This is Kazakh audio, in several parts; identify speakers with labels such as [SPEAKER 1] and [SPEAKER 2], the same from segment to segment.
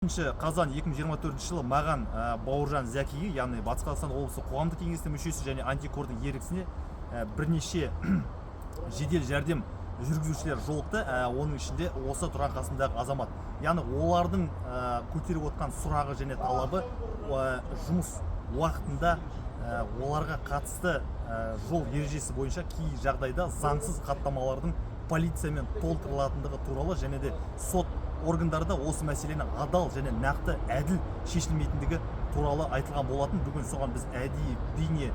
[SPEAKER 1] қазан 2024 жылы маған Бауыржан Зәкиге, яғни Батыс Қазақстан облысы қоғамдық кеңестің мүшесі және антикордың еріксіне бірнеше жедел жәрдем жүргізушілер жолықты. Оның ішінде осы тұрған қасымдағы азамат. Яғни олардың көтеріп отқан сұрағы және талабы жұмыс уақытында оларға қатысты жол ережесі бойынша кей жағдайда заңсыз хаттамалардың полициямен толтырылатындығы туралы және де сот органдарда осы мәселені адал және нақты әділ шешілмейтіндігі туралы айтылған болатын. Бүгін соған біз әдейі бейне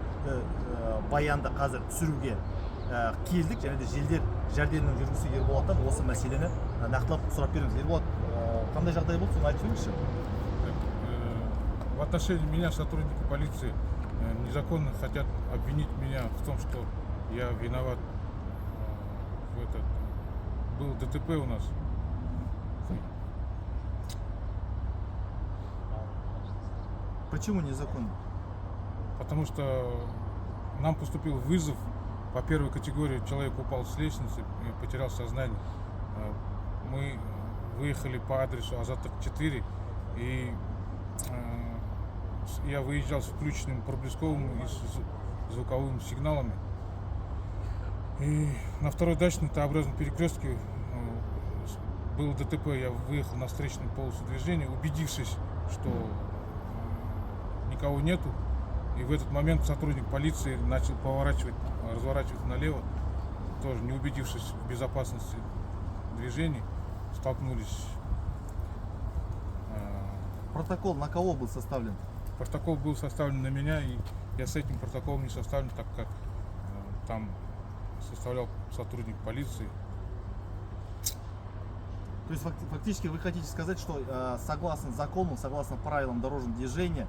[SPEAKER 1] баянды қазір түсіруге келдік және де жедел жәрдемнің жүргізушісі Ерболаттан осы мәселені нақтылап сұрап береміз. Ерболат, қандай жағдай болды, соны айтып жіберіңізші.
[SPEAKER 2] В отношении меня сотрудники полиции незаконно хотят обвинить меня в том, что я виноват в этот. Был ДТП у нас.
[SPEAKER 1] Почему незаконно?
[SPEAKER 2] Потому что нам поступил вызов по первой категории. Человек упал с лестницы и потерял сознание. Мы выехали по адресу Азаттык 4, и я выезжал с включенным проблесковым и с звуковыми сигналами. И на второй дачной Т-образном перекрестке было ДТП. Я выехал на встречную полосу движения, убедившись, что никого нету. И в этот момент сотрудник полиции начал разворачивать налево, тоже не убедившись в безопасности движений, столкнулись.
[SPEAKER 1] Протокол на кого был составлен?
[SPEAKER 2] Протокол был составлен на меня, и я с этим протоколом не составлен, так как там составлял сотрудник полиции.
[SPEAKER 1] То есть фактически вы хотите сказать, что согласно закону, согласно правилам дорожного движения,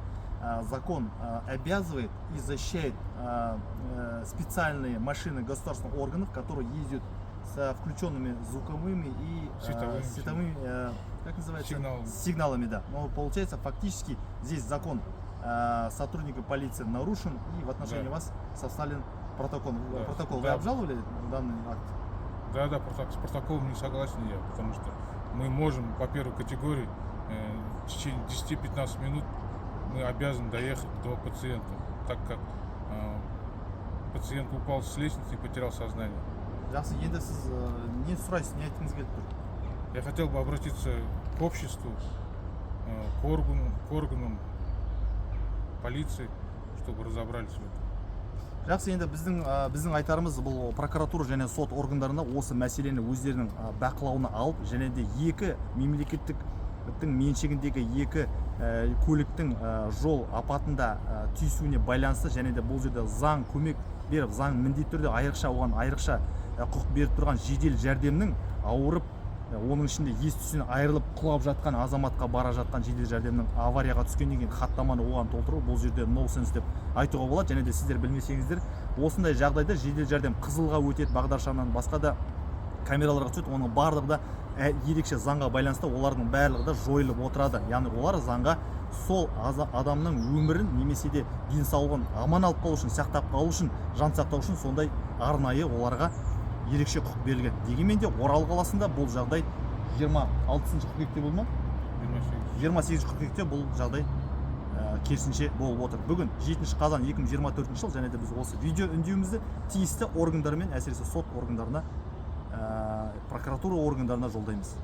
[SPEAKER 1] закон обязывает и защищает специальные машины государственных органов, которые ездят с включенными звуковыми и световыми как называется? Сигналами, да. Но получается фактически здесь закон сотрудника полиции нарушен, и в отношении вас составлен протокол.
[SPEAKER 2] Да.
[SPEAKER 1] Протокол.
[SPEAKER 2] Да.
[SPEAKER 1] Вы обжаловали данный акт?
[SPEAKER 2] Да, с протоколом не согласен я, потому что мы можем по первой категории в течение 10-15 минут мы обязаны доехать до пациента, так как пациент упал с лестницы и потерял сознание. Я хотел бы обратиться к обществу, к органам полиции, чтобы разобрались в этом.
[SPEAKER 1] Жақсы, енді біздің айтарымыз бұл прокуратура және сот органдарына осы мәселені өздерінің бақылауына алып, және де екі мемлекеттің меншігіндегі екі көліктің жол апатында түйісуіне байланысты, және де бұл жерде заң көмек беріп, заң міндетті түрде айрықша құқық беріп тұрған жедел жәрдемнің ауырып, оның ішінде ес-түсінен айырылып құлап жатқан азаматқа бара жатқан жедел жәрдемнің аварияға түскеннен кейін хаттаманы оған толтыру, бұл жерде ноусенс деп айтуға болады. Және де сіздер білмесеңіздер, осындай жағдайда жедел жәрдем қызылға өтеді, бағдаршамнан басқа да камераларға түседі. Оның барлығы да ерекше заңға байланысты олардың барлығы да жойылып отырады. Яғни олар заңға сол адамның өмірін немесе де денсаулығын аман алып қалу үшін, сақтап қалу үшін, жан сақтау үшін сондай арнайы оларға ерекше құқық берілген. Дегенмен де Орал қаласында бұл жағдай 26 қыркүйекте болды ма? 28 қыркүйекте бұл жағдай керісінше болып отыр. Бүгін 7 қазан 2024 жыл, және де біз осы видео үндеуімізді тиісті органдармен, әсіресе сот органдарына, прокуратура органдарына жолдаймыз.